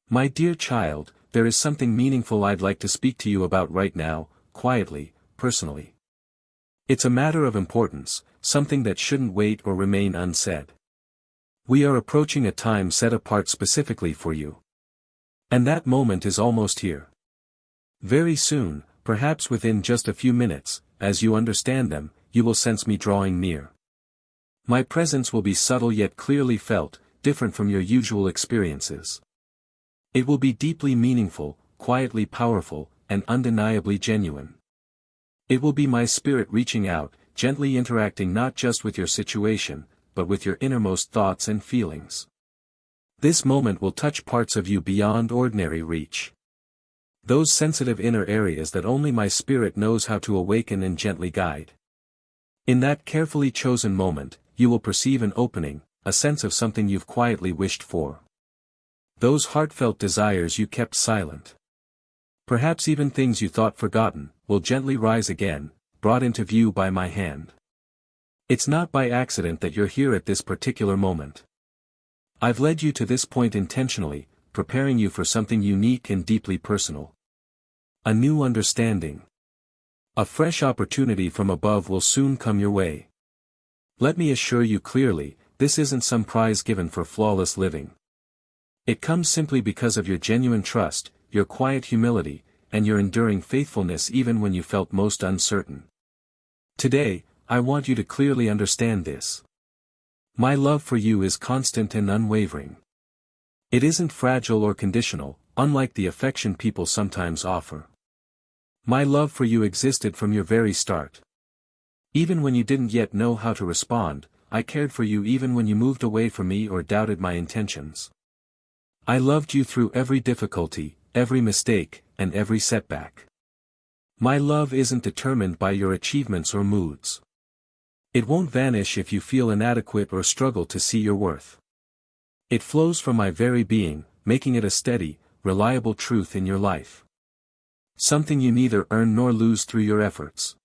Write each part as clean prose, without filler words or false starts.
My dear child, there is something meaningful I'd like to speak to you about right now, quietly, personally. It's a matter of importance, something that shouldn't wait or remain unsaid. We are approaching a time set apart specifically for you. And that moment is almost here. Very soon, perhaps within just a few minutes, as you understand them, you will sense me drawing near. My presence will be subtle yet clearly felt, different from your usual experiences. It will be deeply meaningful, quietly powerful, and undeniably genuine. It will be my spirit reaching out, gently interacting not just with your situation, but with your innermost thoughts and feelings. This moment will touch parts of you beyond ordinary reach. Those sensitive inner areas that only my spirit knows how to awaken and gently guide. In that carefully chosen moment, you will perceive an opening, a sense of something you've quietly wished for. Those heartfelt desires you kept silent. Perhaps even things you thought forgotten, will gently rise again, brought into view by my hand. It's not by accident that you're here at this particular moment. I've led you to this point intentionally, preparing you for something unique and deeply personal. A new understanding. A fresh opportunity from above will soon come your way. Let me assure you clearly, this isn't some prize given for flawless living. It comes simply because of your genuine trust, your quiet humility, and your enduring faithfulness even when you felt most uncertain. Today, I want you to clearly understand this. My love for you is constant and unwavering. It isn't fragile or conditional, unlike the affection people sometimes offer. My love for you existed from your very start. Even when you didn't yet know how to respond, I cared for you even when you moved away from me or doubted my intentions. I loved you through every difficulty, every mistake, and every setback. My love isn't determined by your achievements or moods. It won't vanish if you feel inadequate or struggle to see your worth. It flows from my very being, making it a steady, reliable truth in your life. Something you neither earn nor lose through your efforts.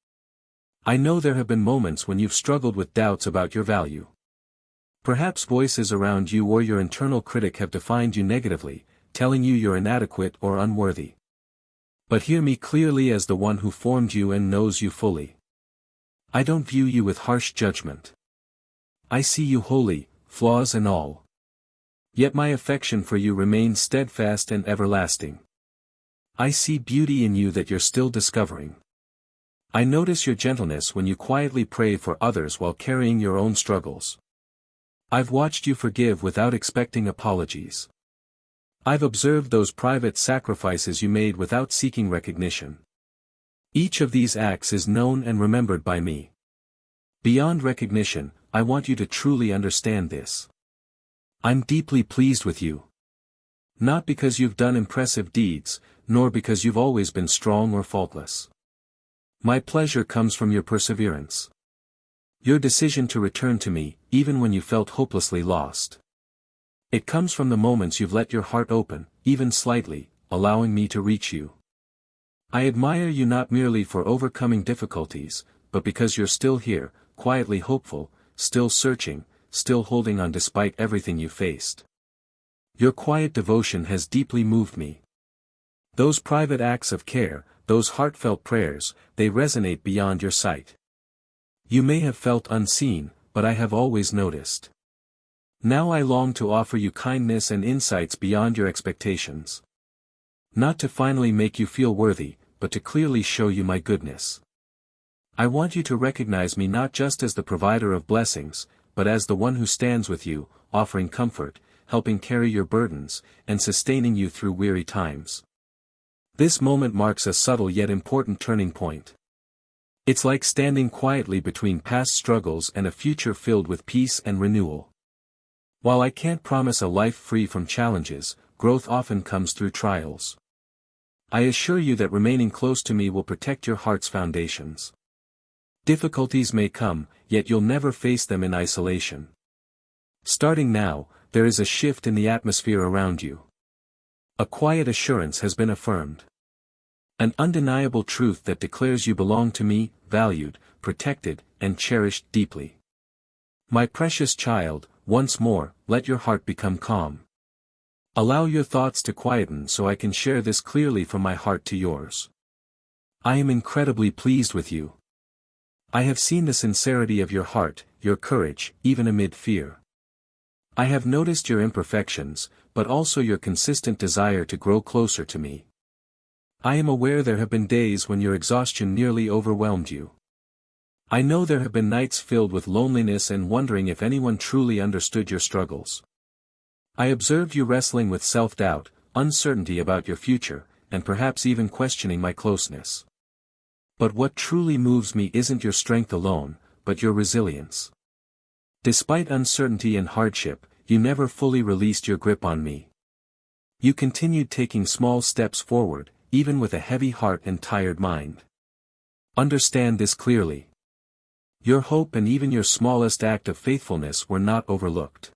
I know there have been moments when you've struggled with doubts about your value. Perhaps voices around you or your internal critic have defined you negatively, telling you you're inadequate or unworthy. But hear me clearly as the one who formed you and knows you fully. I don't view you with harsh judgment. I see you wholly, flaws and all. Yet my affection for you remains steadfast and everlasting. I see beauty in you that you're still discovering. I notice your gentleness when you quietly pray for others while carrying your own struggles. I've watched you forgive without expecting apologies. I've observed those private sacrifices you made without seeking recognition. Each of these acts is known and remembered by me. Beyond recognition, I want you to truly understand this. I'm deeply pleased with you. Not because you've done impressive deeds, nor because you've always been strong or faultless. My pleasure comes from your perseverance. Your decision to return to me, even when you felt hopelessly lost. It comes from the moments you've let your heart open, even slightly, allowing me to reach you. I admire you not merely for overcoming difficulties, but because you're still here, quietly hopeful, still searching, still holding on despite everything you faced. Your quiet devotion has deeply moved me. Those private acts of care, those heartfelt prayers, they resonate beyond your sight. You may have felt unseen, but I have always noticed. Now I long to offer you kindness and insights beyond your expectations. Not to finally make you feel worthy, but to clearly show you my goodness. I want you to recognize me not just as the provider of blessings, but as the one who stands with you, offering comfort, helping carry your burdens, and sustaining you through weary times. This moment marks a subtle yet important turning point. It's like standing quietly between past struggles and a future filled with peace and renewal. While I can't promise a life free from challenges, growth often comes through trials. I assure you that remaining close to me will protect your heart's foundations. Difficulties may come, yet you'll never face them in isolation. Starting now, there is a shift in the atmosphere around you. A quiet assurance has been affirmed. An undeniable truth that declares you belong to me, valued, protected, and cherished deeply. My precious child, once more, let your heart become calm. Allow your thoughts to quieten so I can share this clearly from my heart to yours. I am incredibly pleased with you. I have seen the sincerity of your heart, your courage, even amid fear. I have noticed your imperfections, but also your consistent desire to grow closer to me. I am aware there have been days when your exhaustion nearly overwhelmed you. I know there have been nights filled with loneliness and wondering if anyone truly understood your struggles. I observed you wrestling with self-doubt, uncertainty about your future, and perhaps even questioning my closeness. But what truly moves me isn't your strength alone, but your resilience. Despite uncertainty and hardship, you never fully released your grip on me. You continued taking small steps forward, even with a heavy heart and tired mind. Understand this clearly. Your hope and even your smallest act of faithfulness were not overlooked.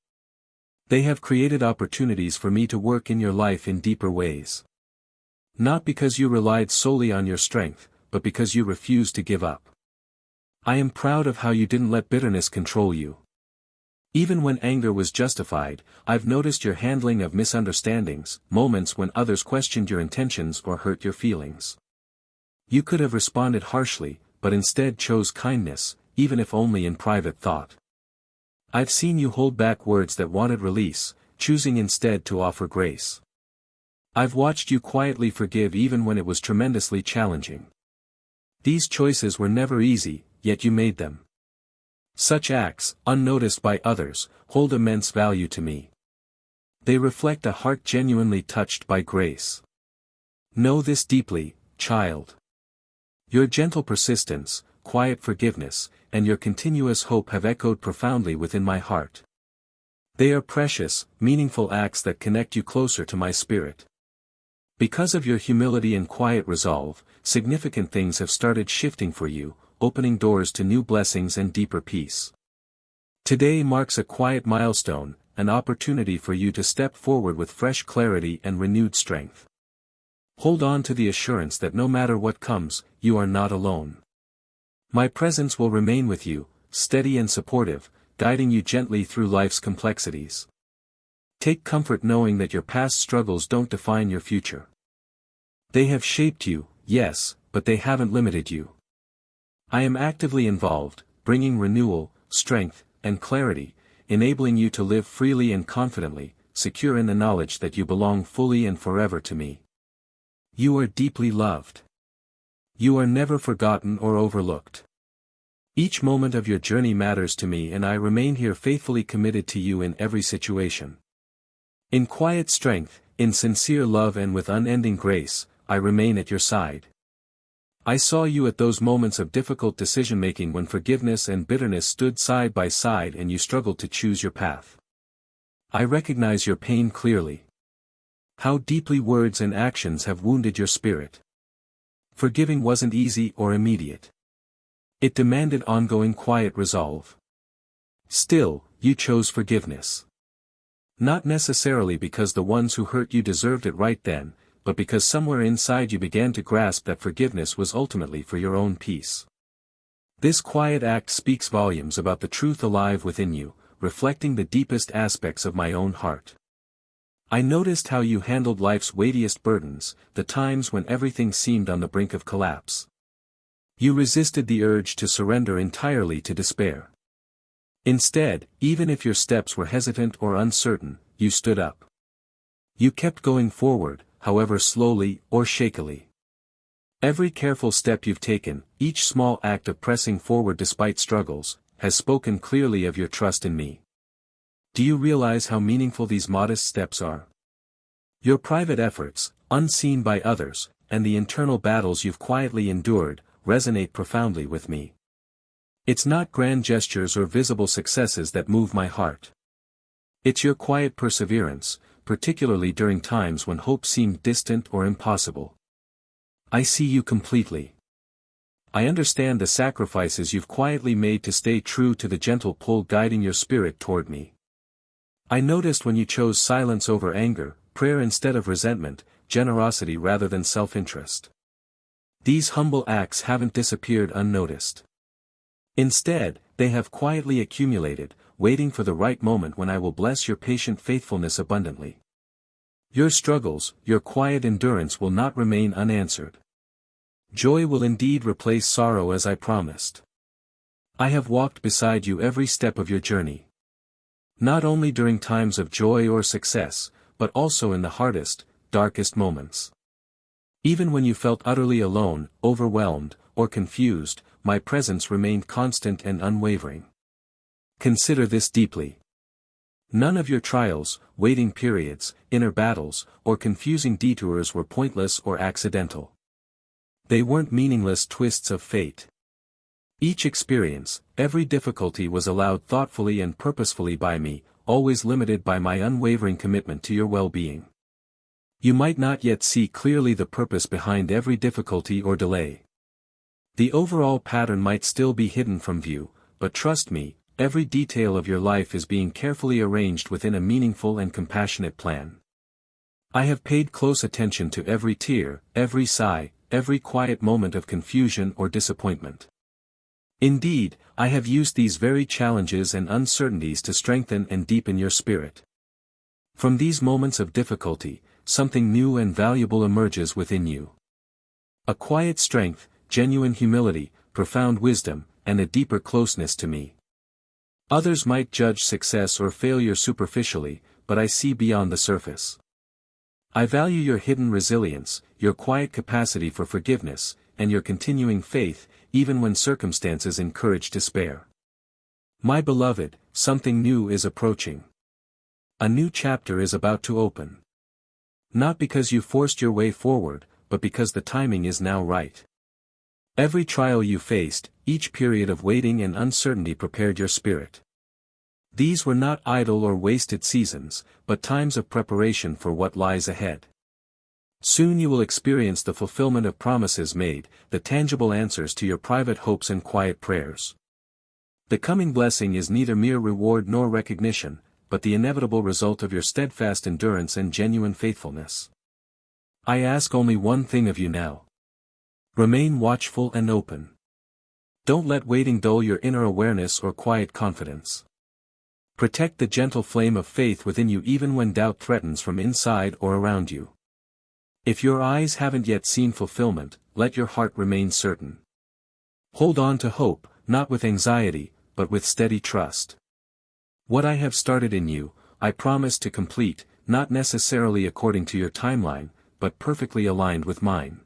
They have created opportunities for me to work in your life in deeper ways. Not because you relied solely on your strength, but because you refused to give up. I am proud of how you didn't let bitterness control you. Even when anger was justified, I've noticed your handling of misunderstandings, moments when others questioned your intentions or hurt your feelings. You could have responded harshly, but instead chose kindness, even if only in private thought. I've seen you hold back words that wanted release, choosing instead to offer grace. I've watched you quietly forgive even when it was tremendously challenging. These choices were never easy, yet you made them. Such acts, unnoticed by others, hold immense value to me. They reflect a heart genuinely touched by grace. Know this deeply, child. Your gentle persistence, quiet forgiveness, and your continuous hope have echoed profoundly within my heart. They are precious, meaningful acts that connect you closer to my spirit. Because of your humility and quiet resolve, significant things have started shifting for you, opening doors to new blessings and deeper peace. Today marks a quiet milestone, an opportunity for you to step forward with fresh clarity and renewed strength. Hold on to the assurance that no matter what comes, you are not alone. My presence will remain with you, steady and supportive, guiding you gently through life's complexities. Take comfort knowing that your past struggles don't define your future. They have shaped you, yes, but they haven't limited you. I am actively involved, bringing renewal, strength, and clarity, enabling you to live freely and confidently, secure in the knowledge that you belong fully and forever to me. You are deeply loved. You are never forgotten or overlooked. Each moment of your journey matters to me and I remain here faithfully committed to you in every situation. In quiet strength, in sincere love and with unending grace, I remain at your side. I saw you at those moments of difficult decision-making when forgiveness and bitterness stood side by side and you struggled to choose your path. I recognize your pain clearly. How deeply words and actions have wounded your spirit. Forgiving wasn't easy or immediate. It demanded ongoing quiet resolve. Still, you chose forgiveness. Not necessarily because the ones who hurt you deserved it right then, but because somewhere inside you began to grasp that forgiveness was ultimately for your own peace. This quiet act speaks volumes about the truth alive within you, reflecting the deepest aspects of my own heart. I noticed how you handled life's weightiest burdens, the times when everything seemed on the brink of collapse. You resisted the urge to surrender entirely to despair. Instead, even if your steps were hesitant or uncertain, you stood up. You kept going forward, however slowly or shakily. Every careful step you've taken, each small act of pressing forward despite struggles, has spoken clearly of your trust in me. Do you realize how meaningful these modest steps are? Your private efforts, unseen by others, and the internal battles you've quietly endured, resonate profoundly with me. It's not grand gestures or visible successes that move my heart. It's your quiet perseverance, particularly during times when hope seemed distant or impossible. I see you completely. I understand the sacrifices you've quietly made to stay true to the gentle pull guiding your spirit toward me. I noticed when you chose silence over anger, prayer instead of resentment, generosity rather than self-interest. These humble acts haven't disappeared unnoticed. Instead, they have quietly accumulated, waiting for the right moment when I will bless your patient faithfulness abundantly. Your struggles, your quiet endurance will not remain unanswered. Joy will indeed replace sorrow as I promised. I have walked beside you every step of your journey. Not only during times of joy or success, but also in the hardest, darkest moments. Even when you felt utterly alone, overwhelmed, or confused, my presence remained constant and unwavering. Consider this deeply. None of your trials, waiting periods, inner battles, or confusing detours were pointless or accidental. They weren't meaningless twists of fate. Each experience, every difficulty was allowed thoughtfully and purposefully by me, always limited by my unwavering commitment to your well-being. You might not yet see clearly the purpose behind every difficulty or delay. The overall pattern might still be hidden from view, but trust me, every detail of your life is being carefully arranged within a meaningful and compassionate plan. I have paid close attention to every tear, every sigh, every quiet moment of confusion or disappointment. Indeed, I have used these very challenges and uncertainties to strengthen and deepen your spirit. From these moments of difficulty, something new and valuable emerges within you. A quiet strength, genuine humility, profound wisdom, and a deeper closeness to me. Others might judge success or failure superficially, but I see beyond the surface. I value your hidden resilience, your quiet capacity for forgiveness, and your continuing faith, even when circumstances encourage despair. My beloved, something new is approaching. A new chapter is about to open. Not because you forced your way forward, but because the timing is now right. Every trial you faced, each period of waiting and uncertainty prepared your spirit. These were not idle or wasted seasons, but times of preparation for what lies ahead. Soon you will experience the fulfillment of promises made, the tangible answers to your private hopes and quiet prayers. The coming blessing is neither mere reward nor recognition, but the inevitable result of your steadfast endurance and genuine faithfulness. I ask only one thing of you now. Remain watchful and open. Don't let waiting dull your inner awareness or quiet confidence. Protect the gentle flame of faith within you even when doubt threatens from inside or around you. If your eyes haven't yet seen fulfillment, let your heart remain certain. Hold on to hope, not with anxiety, but with steady trust. What I have started in you, I promise to complete, not necessarily according to your timeline, but perfectly aligned with mine.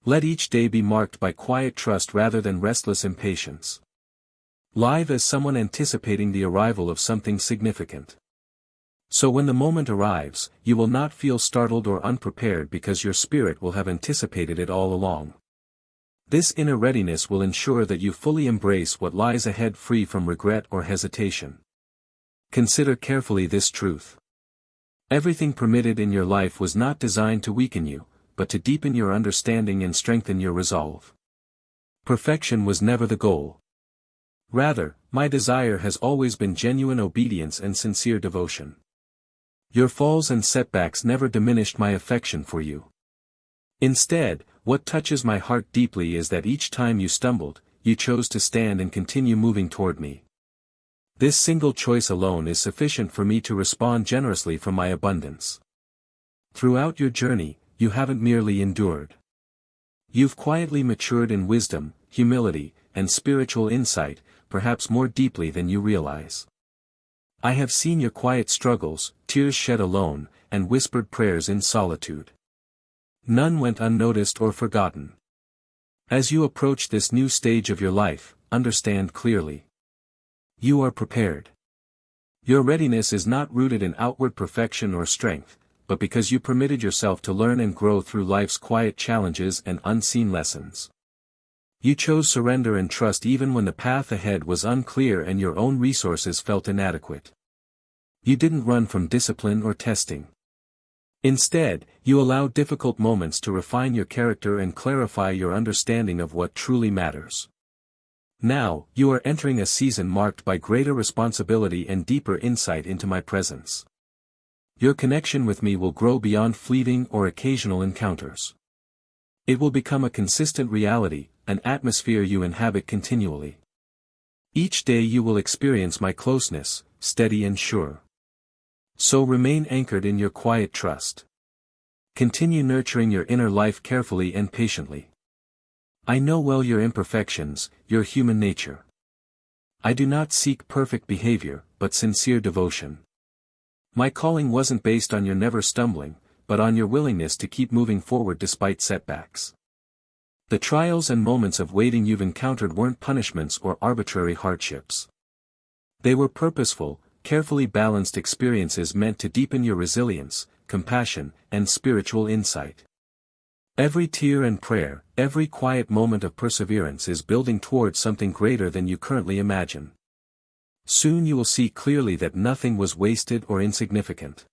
Let each day be marked by quiet trust rather than restless impatience. Live as someone anticipating the arrival of something significant. So when the moment arrives, you will not feel startled or unprepared because your spirit will have anticipated it all along. This inner readiness will ensure that you fully embrace what lies ahead free from regret or hesitation. Consider carefully this truth. Everything permitted in your life was not designed to weaken you, but to deepen your understanding and strengthen your resolve. Perfection was never the goal. Rather, my desire has always been genuine obedience and sincere devotion. Your falls and setbacks never diminished my affection for you. Instead, what touches my heart deeply is that each time you stumbled, you chose to stand and continue moving toward me. This single choice alone is sufficient for me to respond generously from my abundance. Throughout your journey, you haven't merely endured. You've quietly matured in wisdom, humility, and spiritual insight, perhaps more deeply than you realize. I have seen your quiet struggles, tears shed alone, and whispered prayers in solitude. None went unnoticed or forgotten. As you approach this new stage of your life, understand clearly. You are prepared. Your readiness is not rooted in outward perfection or strength, but because you permitted yourself to learn and grow through life's quiet challenges and unseen lessons. You chose surrender and trust even when the path ahead was unclear and your own resources felt inadequate. You didn't run from discipline or testing. Instead, you allowed difficult moments to refine your character and clarify your understanding of what truly matters. Now, you are entering a season marked by greater responsibility and deeper insight into my presence. Your connection with me will grow beyond fleeting or occasional encounters. It will become a consistent reality, an atmosphere you inhabit continually. Each day you will experience my closeness, steady and sure. So remain anchored in your quiet trust. Continue nurturing your inner life carefully and patiently. I know well your imperfections, your human nature. I do not seek perfect behavior, but sincere devotion. My calling wasn't based on your never stumbling, but on your willingness to keep moving forward despite setbacks. The trials and moments of waiting you've encountered weren't punishments or arbitrary hardships. They were purposeful, carefully balanced experiences meant to deepen your resilience, compassion, and spiritual insight. Every tear and prayer, every quiet moment of perseverance is building towards something greater than you currently imagine. Soon you will see clearly that nothing was wasted or insignificant.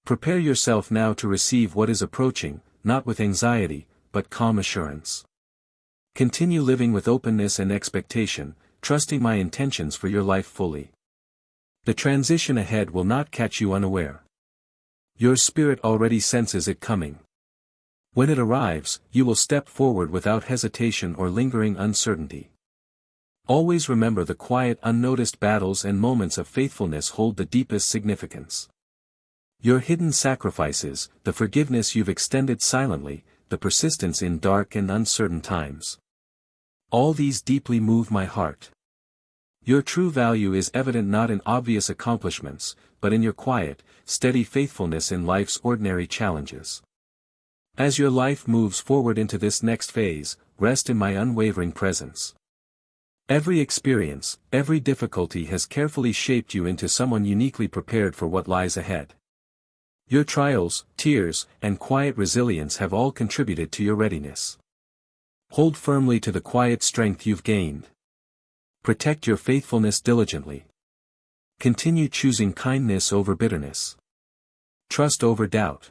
Prepare yourself now to receive what is approaching, not with anxiety, but calm assurance. Continue living with openness and expectation, trusting my intentions for your life fully. The transition ahead will not catch you unaware. Your spirit already senses it coming. When it arrives, you will step forward without hesitation or lingering uncertainty. Always remember the quiet unnoticed battles and moments of faithfulness hold the deepest significance. Your hidden sacrifices, the forgiveness you've extended silently, the persistence in dark and uncertain times. All these deeply move my heart. Your true value is evident not in obvious accomplishments, but in your quiet, steady faithfulness in life's ordinary challenges. As your life moves forward into this next phase, rest in my unwavering presence. Every experience, every difficulty has carefully shaped you into someone uniquely prepared for what lies ahead. Your trials, tears, and quiet resilience have all contributed to your readiness. Hold firmly to the quiet strength you've gained. Protect your faithfulness diligently. Continue choosing kindness over bitterness. Trust over doubt.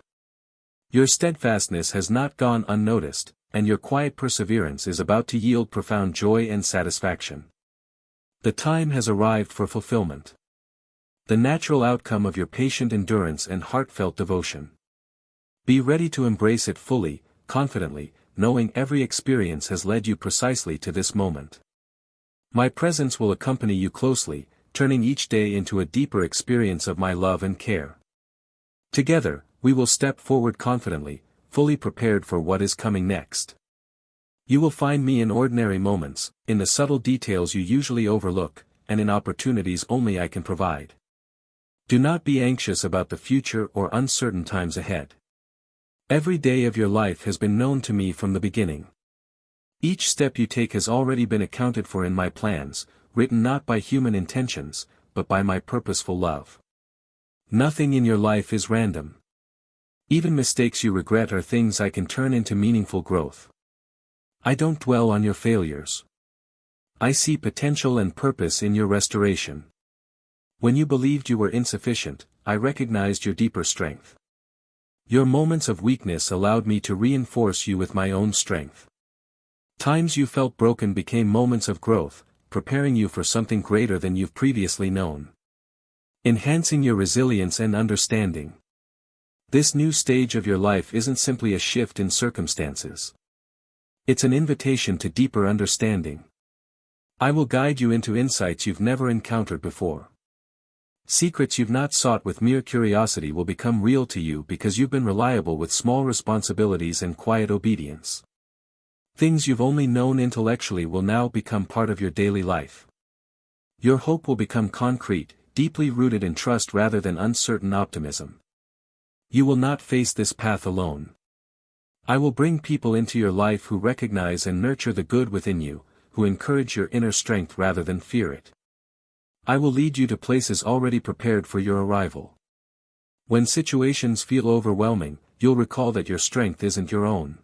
Your steadfastness has not gone unnoticed, and your quiet perseverance is about to yield profound joy and satisfaction. The time has arrived for fulfillment. The natural outcome of your patient endurance and heartfelt devotion. Be ready to embrace it fully, confidently, knowing every experience has led you precisely to this moment. My presence will accompany you closely, turning each day into a deeper experience of my love and care. Together, we will step forward confidently, fully prepared for what is coming next. You will find me in ordinary moments, in the subtle details you usually overlook, and in opportunities only I can provide. Do not be anxious about the future or uncertain times ahead. Every day of your life has been known to me from the beginning. Each step you take has already been accounted for in my plans, written not by human intentions, but by my purposeful love. Nothing in your life is random. Even mistakes you regret are things I can turn into meaningful growth. I don't dwell on your failures. I see potential and purpose in your restoration. When you believed you were insufficient, I recognized your deeper strength. Your moments of weakness allowed me to reinforce you with my own strength. Times you felt broken became moments of growth, preparing you for something greater than you've previously known. Enhancing your resilience and understanding. This new stage of your life isn't simply a shift in circumstances. It's an invitation to deeper understanding. I will guide you into insights you've never encountered before. Secrets you've not sought with mere curiosity will become real to you because you've been reliable with small responsibilities and quiet obedience. Things you've only known intellectually will now become part of your daily life. Your hope will become concrete, deeply rooted in trust rather than uncertain optimism. You will not face this path alone. I will bring people into your life who recognize and nurture the good within you, who encourage your inner strength rather than fear it. I will lead you to places already prepared for your arrival. When situations feel overwhelming, you'll recall that your strength isn't your own.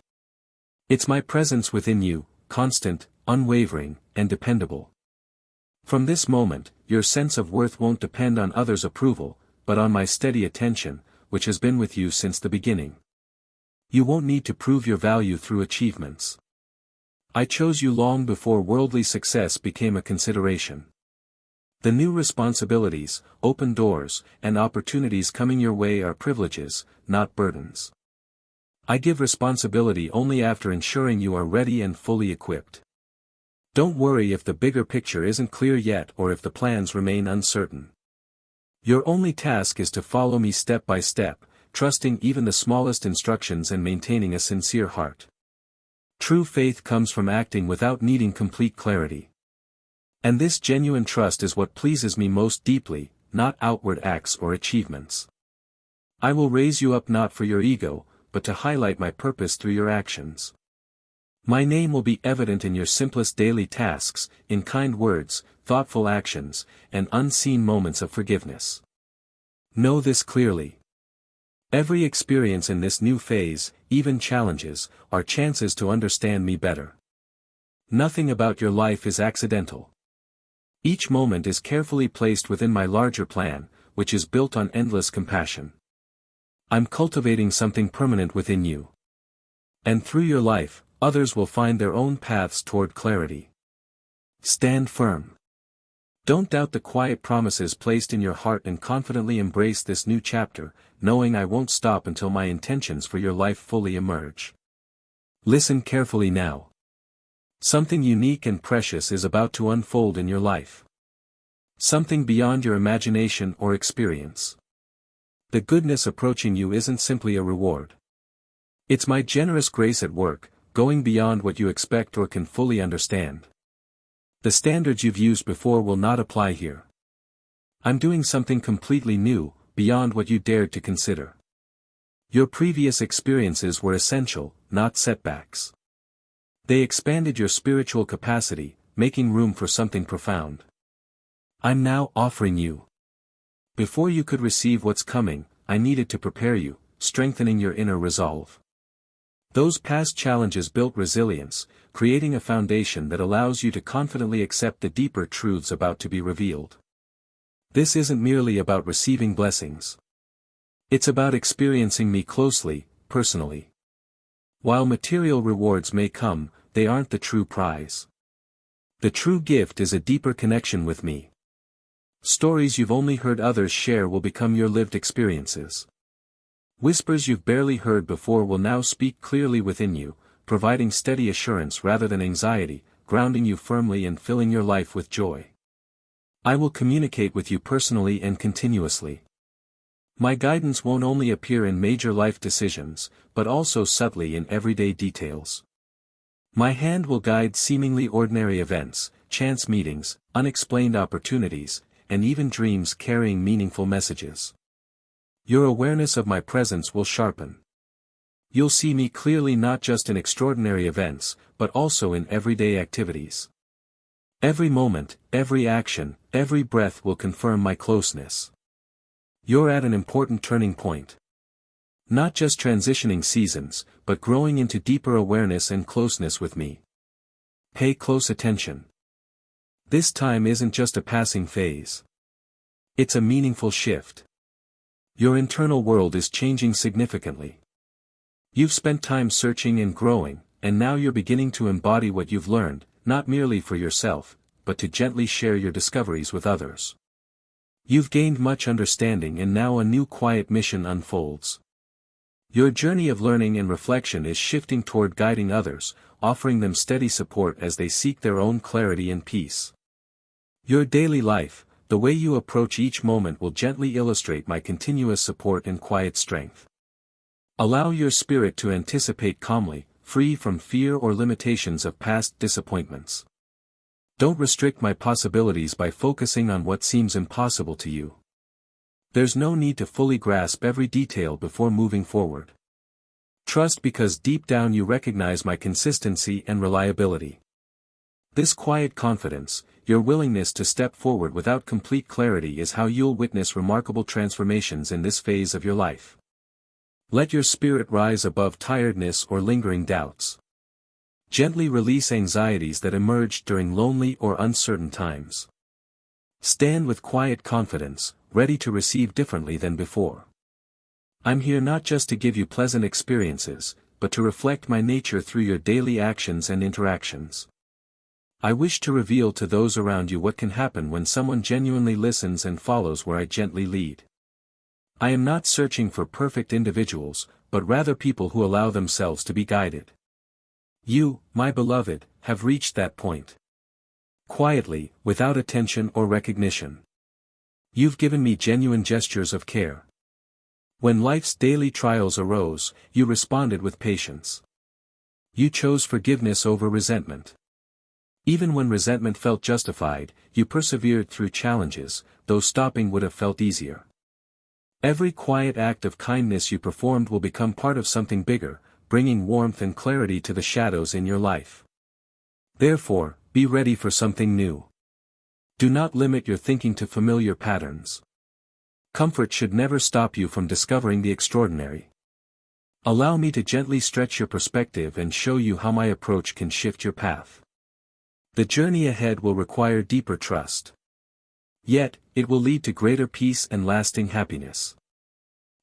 It's my presence within you, constant, unwavering, and dependable. From this moment, your sense of worth won't depend on others' approval, but on my steady attention, which has been with you since the beginning. You won't need to prove your value through achievements. I chose you long before worldly success became a consideration. The new responsibilities, open doors, and opportunities coming your way are privileges, not burdens. I give responsibility only after ensuring you are ready and fully equipped. Don't worry if the bigger picture isn't clear yet or if the plans remain uncertain. Your only task is to follow me step by step, trusting even the smallest instructions and maintaining a sincere heart. True faith comes from acting without needing complete clarity. And this genuine trust is what pleases me most deeply, not outward acts or achievements. I will raise you up not for your ego, but to highlight my purpose through your actions. My name will be evident in your simplest daily tasks, in kind words, thoughtful actions, and unseen moments of forgiveness. Know this clearly. Every experience in this new phase, even challenges, are chances to understand me better. Nothing about your life is accidental. Each moment is carefully placed within my larger plan, which is built on endless compassion. I'm cultivating something permanent within you. And through your life, others will find their own paths toward clarity. Stand firm. Don't doubt the quiet promises placed in your heart and confidently embrace this new chapter, knowing I won't stop until my intentions for your life fully emerge. Listen carefully now. Something unique and precious is about to unfold in your life. Something beyond your imagination or experience. The goodness approaching you isn't simply a reward. It's my generous grace at work, going beyond what you expect or can fully understand. The standards you've used before will not apply here. I'm doing something completely new, beyond what you dared to consider. Your previous experiences were essential, not setbacks. They expanded your spiritual capacity, making room for something profound. I'm now offering you. Before you could receive what's coming, I needed to prepare you, strengthening your inner resolve. Those past challenges built resilience, creating a foundation that allows you to confidently accept the deeper truths about to be revealed. This isn't merely about receiving blessings. It's about experiencing me closely, personally. While material rewards may come, they aren't the true prize. The true gift is a deeper connection with me. Stories you've only heard others share will become your lived experiences. Whispers you've barely heard before will now speak clearly within you, providing steady assurance rather than anxiety, grounding you firmly and filling your life with joy. I will communicate with you personally and continuously. My guidance won't only appear in major life decisions, but also subtly in everyday details. My hand will guide seemingly ordinary events, chance meetings, unexplained opportunities, and even dreams carrying meaningful messages. Your awareness of my presence will sharpen. You'll see me clearly not just in extraordinary events, but also in everyday activities. Every moment, every action, every breath will confirm my closeness. You're at an important turning point. Not just transitioning seasons, but growing into deeper awareness and closeness with me. Pay close attention. This time isn't just a passing phase. It's a meaningful shift. Your internal world is changing significantly. You've spent time searching and growing, and now you're beginning to embody what you've learned, not merely for yourself, but to gently share your discoveries with others. You've gained much understanding and now a new quiet mission unfolds. Your journey of learning and reflection is shifting toward guiding others, offering them steady support as they seek their own clarity and peace. Your daily life, the way you approach each moment will gently illustrate my continuous support and quiet strength. Allow your spirit to anticipate calmly, free from fear or limitations of past disappointments. Don't restrict my possibilities by focusing on what seems impossible to you. There's no need to fully grasp every detail before moving forward. Trust because deep down you recognize my consistency and reliability. This quiet confidence, your willingness to step forward without complete clarity is how you'll witness remarkable transformations in this phase of your life. Let your spirit rise above tiredness or lingering doubts. Gently release anxieties that emerged during lonely or uncertain times. Stand with quiet confidence, ready to receive differently than before. I'm here not just to give you pleasant experiences, but to reflect my nature through your daily actions and interactions. I wish to reveal to those around you what can happen when someone genuinely listens and follows where I gently lead. I am not searching for perfect individuals, but rather people who allow themselves to be guided. You, my beloved, have reached that point. Quietly, without attention or recognition. You've given me genuine gestures of care. When life's daily trials arose, you responded with patience. You chose forgiveness over resentment. Even when resentment felt justified, you persevered through challenges, though stopping would have felt easier. Every quiet act of kindness you performed will become part of something bigger, bringing warmth and clarity to the shadows in your life. Therefore, be ready for something new. Do not limit your thinking to familiar patterns. Comfort should never stop you from discovering the extraordinary. Allow me to gently stretch your perspective and show you how my approach can shift your path. The journey ahead will require deeper trust. Yet, it will lead to greater peace and lasting happiness.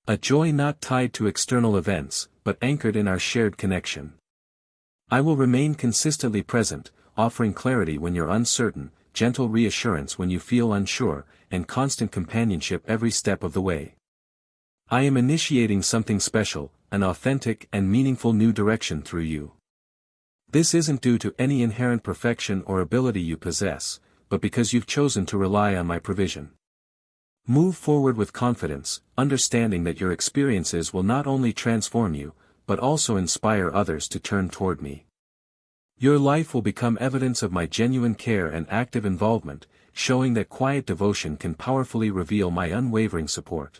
A joy not tied to external events, but anchored in our shared connection. I will remain consistently present, offering clarity when you're uncertain, gentle reassurance when you feel unsure, and constant companionship every step of the way. I am initiating something special, an authentic and meaningful new direction through you. This isn't due to any inherent perfection or ability you possess, but because you've chosen to rely on my provision. Move forward with confidence, understanding that your experiences will not only transform you, but also inspire others to turn toward me. Your life will become evidence of my genuine care and active involvement, showing that quiet devotion can powerfully reveal my unwavering support.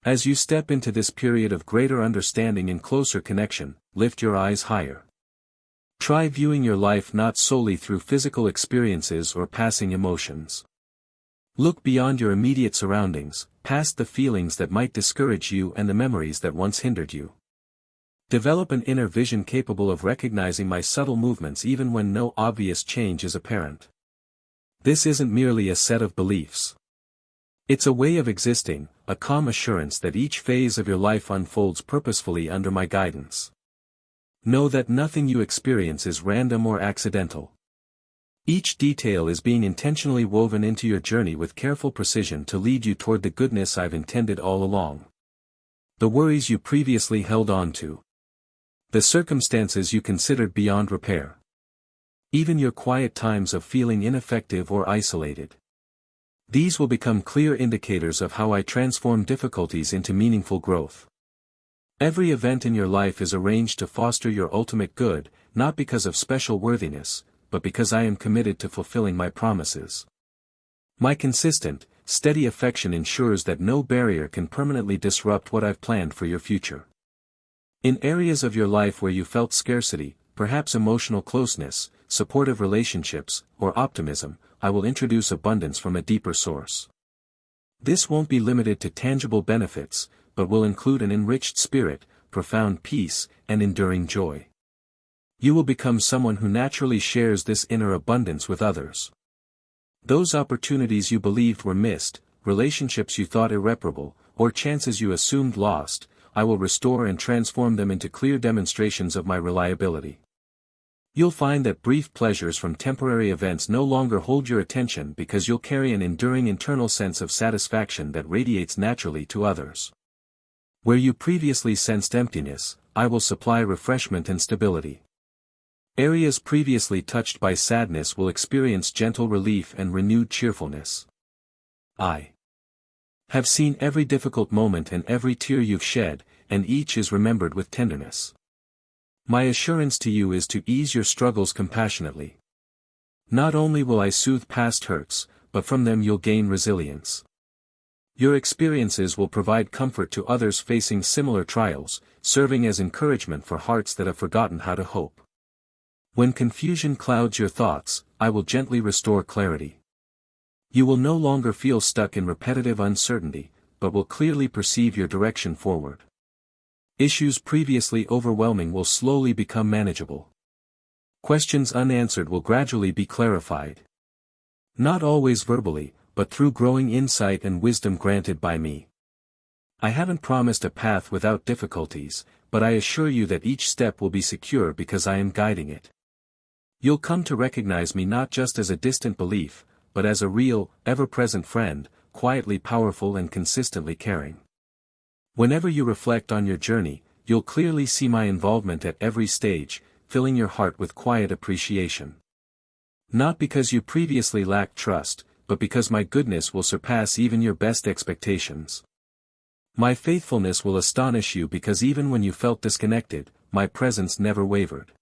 As you step into this period of greater understanding and closer connection, lift your eyes higher. Try viewing your life not solely through physical experiences or passing emotions. Look beyond your immediate surroundings, past the feelings that might discourage you and the memories that once hindered you. Develop an inner vision capable of recognizing my subtle movements even when no obvious change is apparent. This isn't merely a set of beliefs. It's a way of existing, a calm assurance that each phase of your life unfolds purposefully under my guidance. Know that nothing you experience is random or accidental. Each detail is being intentionally woven into your journey with careful precision to lead you toward the goodness I've intended all along. The worries you previously held on to. The circumstances you considered beyond repair. Even your quiet times of feeling ineffective or isolated. These will become clear indicators of how I transform difficulties into meaningful growth. Every event in your life is arranged to foster your ultimate good, not because of special worthiness, but because I am committed to fulfilling my promises. My consistent, steady affection ensures that no barrier can permanently disrupt what I've planned for your future. In areas of your life where you felt scarcity, perhaps emotional closeness, supportive relationships, or optimism, I will introduce abundance from a deeper source. This won't be limited to tangible benefits, but will include an enriched spirit, profound peace, and enduring joy. You will become someone who naturally shares this inner abundance with others. Those opportunities you believed were missed, relationships you thought irreparable, or chances you assumed lost, I will restore and transform them into clear demonstrations of my reliability. You'll find that brief pleasures from temporary events no longer hold your attention because you'll carry an enduring internal sense of satisfaction that radiates naturally to others. Where you previously sensed emptiness, I will supply refreshment and stability. Areas previously touched by sadness will experience gentle relief and renewed cheerfulness. I have seen every difficult moment and every tear you've shed, and each is remembered with tenderness. My assurance to you is to ease your struggles compassionately. Not only will I soothe past hurts, but from them you'll gain resilience. Your experiences will provide comfort to others facing similar trials, serving as encouragement for hearts that have forgotten how to hope. When confusion clouds your thoughts, I will gently restore clarity. You will no longer feel stuck in repetitive uncertainty, but will clearly perceive your direction forward. Issues previously overwhelming will slowly become manageable. Questions unanswered will gradually be clarified. Not always verbally, but through growing insight and wisdom granted by me. I haven't promised a path without difficulties, but I assure you that each step will be secure because I am guiding it. You'll come to recognize me not just as a distant belief, but as a real, ever-present friend, quietly powerful and consistently caring. Whenever you reflect on your journey, you'll clearly see my involvement at every stage, filling your heart with quiet appreciation. Not because you previously lacked trust, but because my goodness will surpass even your best expectations. My faithfulness will astonish you because even when you felt disconnected, my presence never wavered.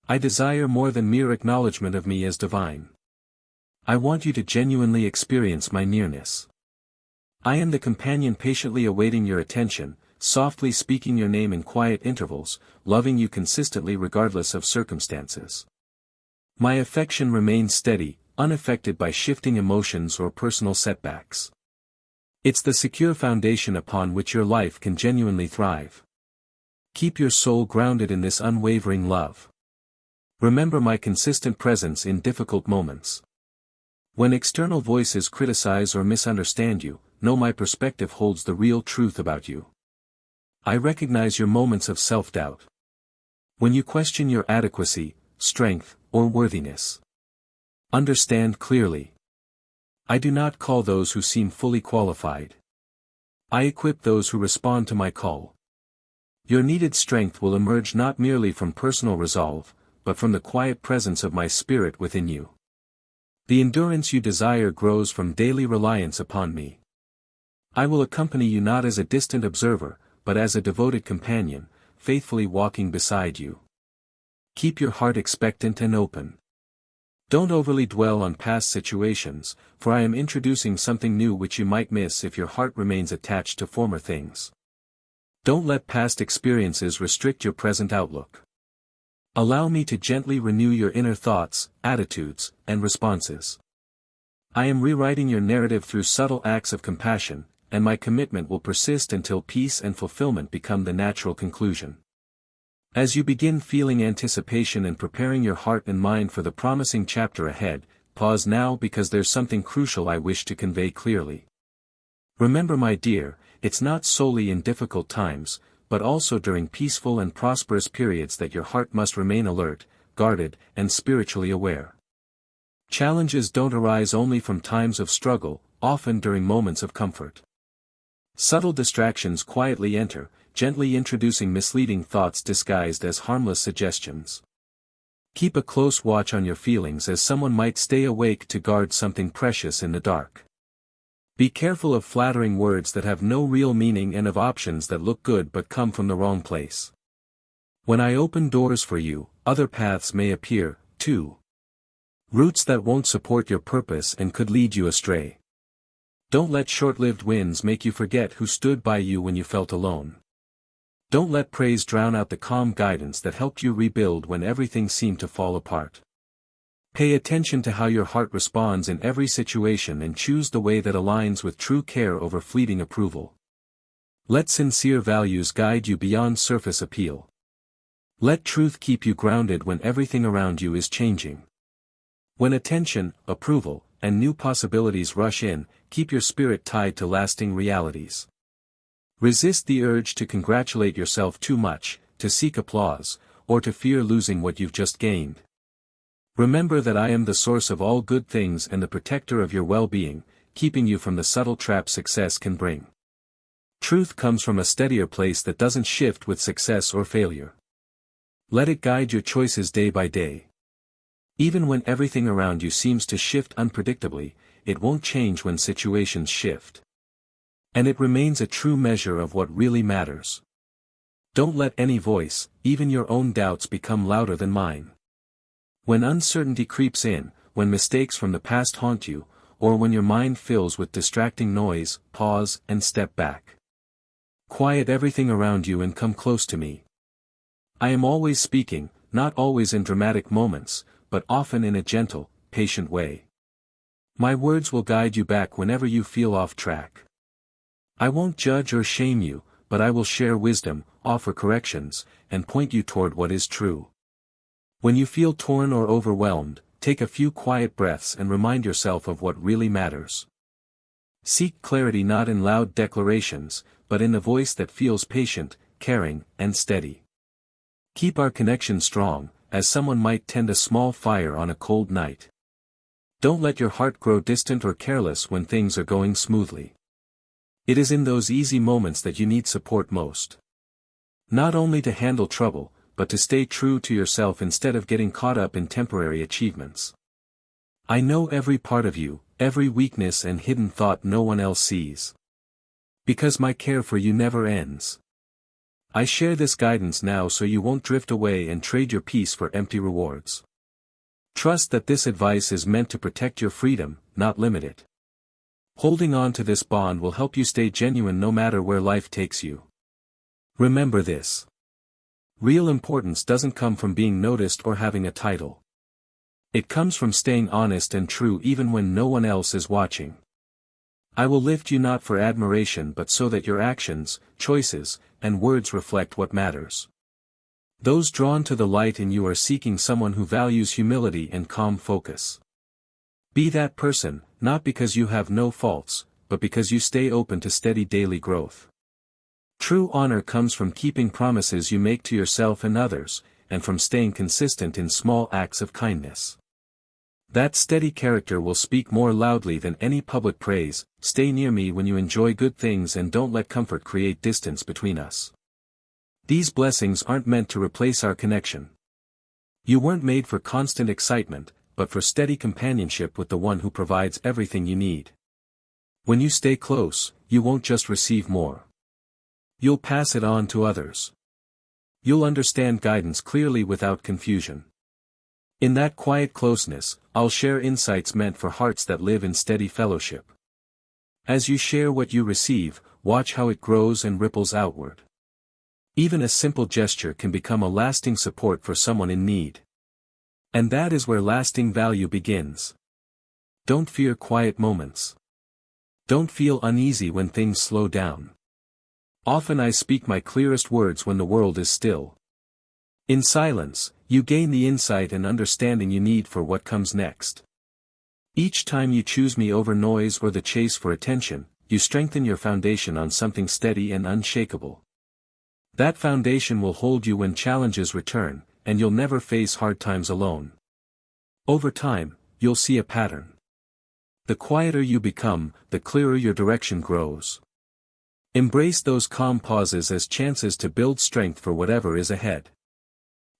I desire more than mere acknowledgement of me as divine. I want you to genuinely experience my nearness. I am the companion patiently awaiting your attention, softly speaking your name in quiet intervals, loving you consistently regardless of circumstances. My affection remains steady, unaffected by shifting emotions or personal setbacks. It's the secure foundation upon which your life can genuinely thrive. Keep your soul grounded in this unwavering love. Remember my consistent presence in difficult moments. When external voices criticize or misunderstand you, know my perspective holds the real truth about you. I recognize your moments of self-doubt. When you question your adequacy, strength, or worthiness. Understand clearly. I do not call those who seem fully qualified. I equip those who respond to my call. Your needed strength will emerge not merely from personal resolve, but from the quiet presence of my spirit within you. The endurance you desire grows from daily reliance upon me. I will accompany you not as a distant observer, but as a devoted companion, faithfully walking beside you. Keep your heart expectant and open. Don't overly dwell on past situations, for I am introducing something new which you might miss if your heart remains attached to former things. Don't let past experiences restrict your present outlook. Allow me to gently renew your inner thoughts, attitudes, and responses. I am rewriting your narrative through subtle acts of compassion, and my commitment will persist until peace and fulfillment become the natural conclusion. As you begin feeling anticipation and preparing your heart and mind for the promising chapter ahead, pause now because there's something crucial I wish to convey clearly. Remember, my dear, it's not solely in difficult times, but also during peaceful and prosperous periods that your heart must remain alert, guarded, and spiritually aware. Challenges don't arise only from times of struggle, often during moments of comfort. Subtle distractions quietly enter, gently introducing misleading thoughts disguised as harmless suggestions. Keep a close watch on your feelings as someone might stay awake to guard something precious in the dark. Be careful of flattering words that have no real meaning and of options that look good but come from the wrong place. When I open doors for you, other paths may appear, too. Routes that won't support your purpose and could lead you astray. Don't let short-lived wins make you forget who stood by you when you felt alone. Don't let praise drown out the calm guidance that helped you rebuild when everything seemed to fall apart. Pay attention to how your heart responds in every situation and choose the way that aligns with true care over fleeting approval. Let sincere values guide you beyond surface appeal. Let truth keep you grounded when everything around you is changing. When attention, approval, and new possibilities rush in, keep your spirit tied to lasting realities. Resist the urge to congratulate yourself too much, to seek applause, or to fear losing what you've just gained. Remember that I am the source of all good things and the protector of your well-being, keeping you from the subtle traps success can bring. Truth comes from a steadier place that doesn't shift with success or failure. Let it guide your choices day by day. Even when everything around you seems to shift unpredictably, it won't change when situations shift. And it remains a true measure of what really matters. Don't let any voice, even your own doubts, become louder than mine. When uncertainty creeps in, when mistakes from the past haunt you, or when your mind fills with distracting noise, pause and step back. Quiet everything around you and come close to me. I am always speaking, not always in dramatic moments, but often in a gentle, patient way. My words will guide you back whenever you feel off track. I won't judge or shame you, but I will share wisdom, offer corrections, and point you toward what is true. When you feel torn or overwhelmed, take a few quiet breaths and remind yourself of what really matters. Seek clarity not in loud declarations, but in the voice that feels patient, caring, and steady. Keep our connection strong, as someone might tend a small fire on a cold night. Don't let your heart grow distant or careless when things are going smoothly. It is in those easy moments that you need support most. Not only to handle trouble, but to stay true to yourself instead of getting caught up in temporary achievements. I know every part of you, every weakness and hidden thought no one else sees. Because my care for you never ends. I share this guidance now so you won't drift away and trade your peace for empty rewards. Trust that this advice is meant to protect your freedom, not limit it. Holding on to this bond will help you stay genuine no matter where life takes you. Remember this. Real importance doesn't come from being noticed or having a title. It comes from staying honest and true even when no one else is watching. I will lift you not for admiration but so that your actions, choices, and words reflect what matters. Those drawn to the light in you are seeking someone who values humility and calm focus. Be that person, not because you have no faults, but because you stay open to steady daily growth. True honor comes from keeping promises you make to yourself and others, and from staying consistent in small acts of kindness. That steady character will speak more loudly than any public praise. Stay near me when you enjoy good things and don't let comfort create distance between us. These blessings aren't meant to replace our connection. You weren't made for constant excitement, but for steady companionship with the one who provides everything you need. When you stay close, you won't just receive more. You'll pass it on to others. You'll understand guidance clearly without confusion. In that quiet closeness, I'll share insights meant for hearts that live in steady fellowship. As you share what you receive, watch how it grows and ripples outward. Even a simple gesture can become a lasting support for someone in need. And that is where lasting value begins. Don't fear quiet moments. Don't feel uneasy when things slow down. Often I speak my clearest words when the world is still. In silence, you gain the insight and understanding you need for what comes next. Each time you choose me over noise or the chase for attention, you strengthen your foundation on something steady and unshakable. That foundation will hold you when challenges return, and you'll never face hard times alone. Over time, you'll see a pattern. The quieter you become, the clearer your direction grows. Embrace those calm pauses as chances to build strength for whatever is ahead.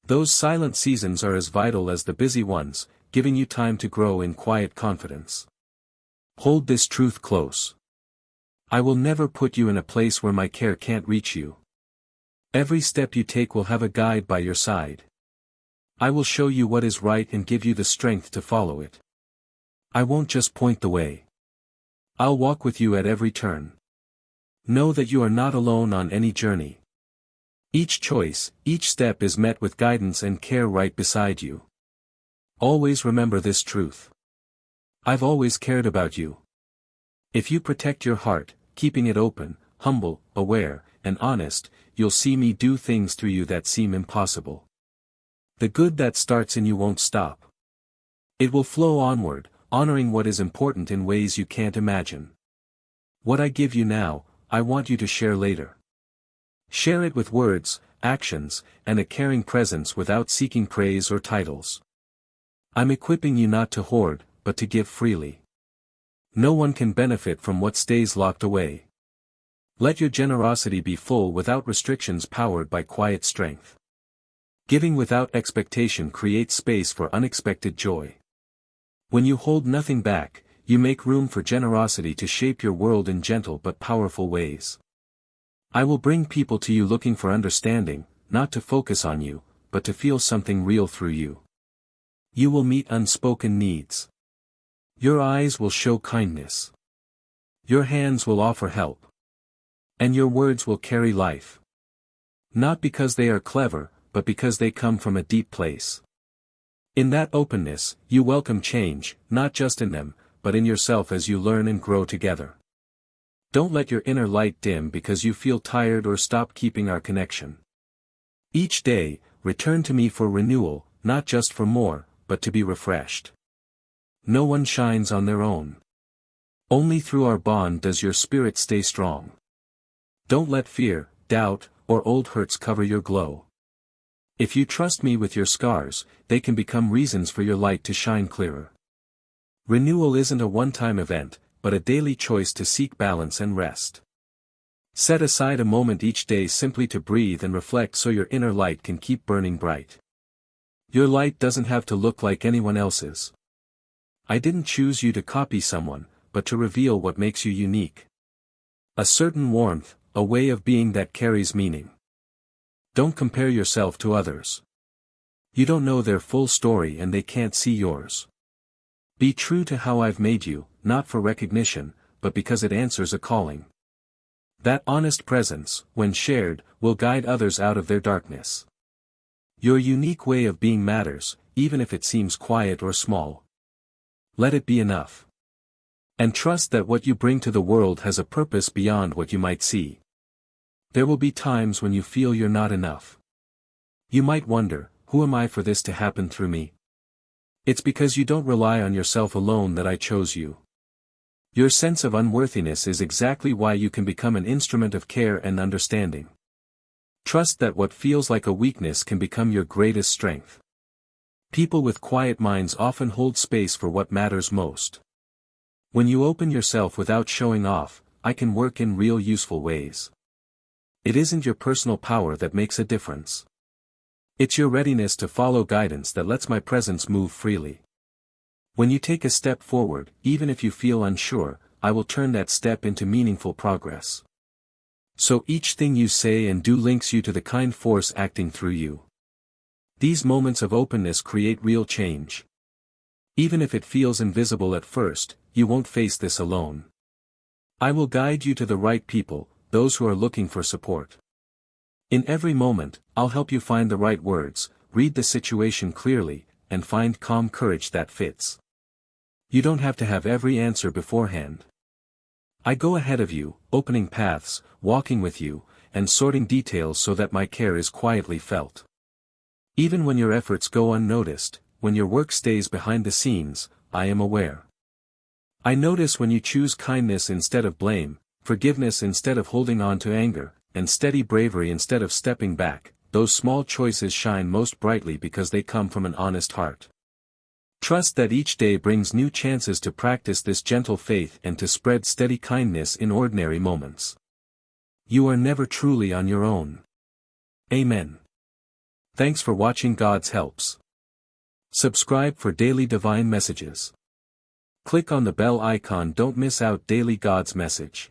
Those silent seasons are as vital as the busy ones, giving you time to grow in quiet confidence. Hold this truth close. I will never put you in a place where my care can't reach you. Every step you take will have a guide by your side. I will show you what is right and give you the strength to follow it. I won't just point the way. I'll walk with you at every turn. Know that you are not alone on any journey. Each choice, each step is met with guidance and care right beside you. Always remember this truth. I've always cared about you. If you protect your heart, keeping it open, humble, aware, and honest, you'll see me do things through you that seem impossible. The good that starts in you won't stop. It will flow onward, honoring what is important in ways you can't imagine. What I give you now, I want you to share later. Share it with words, actions, and a caring presence without seeking praise or titles. I'm equipping you not to hoard, but to give freely. No one can benefit from what stays locked away. Let your generosity be full without restrictions, powered by quiet strength. Giving without expectation creates space for unexpected joy. When you hold nothing back, you make room for generosity to shape your world in gentle but powerful ways. I will bring people to you looking for understanding, not to focus on you, but to feel something real through you. You will meet unspoken needs. Your eyes will show kindness. Your hands will offer help. And your words will carry life. Not because they are clever, but because they come from a deep place. In that openness, you welcome change, not just in them, but in yourself as you learn and grow together. Don't let your inner light dim because you feel tired or stop keeping our connection. Each day, return to me for renewal, not just for more, but to be refreshed. No one shines on their own. Only through our bond does your spirit stay strong. Don't let fear, doubt, or old hurts cover your glow. If you trust me with your scars, they can become reasons for your light to shine clearer. Renewal isn't a one-time event, but a daily choice to seek balance and rest. Set aside a moment each day simply to breathe and reflect so your inner light can keep burning bright. Your light doesn't have to look like anyone else's. I didn't choose you to copy someone, but to reveal what makes you unique. A certain warmth, a way of being that carries meaning. Don't compare yourself to others. You don't know their full story and they can't see yours. Be true to how I've made you, not for recognition, but because it answers a calling. That honest presence, when shared, will guide others out of their darkness. Your unique way of being matters, even if it seems quiet or small. Let it be enough. And trust that what you bring to the world has a purpose beyond what you might see. There will be times when you feel you're not enough. You might wonder, who am I for this to happen through me? It's because you don't rely on yourself alone that I chose you. Your sense of unworthiness is exactly why you can become an instrument of care and understanding. Trust that what feels like a weakness can become your greatest strength. People with quiet minds often hold space for what matters most. When you open yourself without showing off, I can work in real useful ways. It isn't your personal power that makes a difference. It's your readiness to follow guidance that lets my presence move freely. When you take a step forward, even if you feel unsure, I will turn that step into meaningful progress. So each thing you say and do links you to the kind force acting through you. These moments of openness create real change. Even if it feels invisible at first, you won't face this alone. I will guide you to the right people, those who are looking for support. In every moment, I'll help you find the right words, read the situation clearly, and find calm courage that fits. You don't have to have every answer beforehand. I go ahead of you, opening paths, walking with you, and sorting details so that my care is quietly felt. Even when your efforts go unnoticed, when your work stays behind the scenes, I am aware. I notice when you choose kindness instead of blame, forgiveness instead of holding on to anger, and steady bravery instead of stepping back. Those small choices shine most brightly because they come from an honest heart. Trust that each day brings new chances to practice this gentle faith and to spread steady kindness in ordinary moments. You are never truly on your own. Amen. Thanks for watching God's Helps. Subscribe for daily divine messages. Click on the bell icon. Don't miss out daily God's message.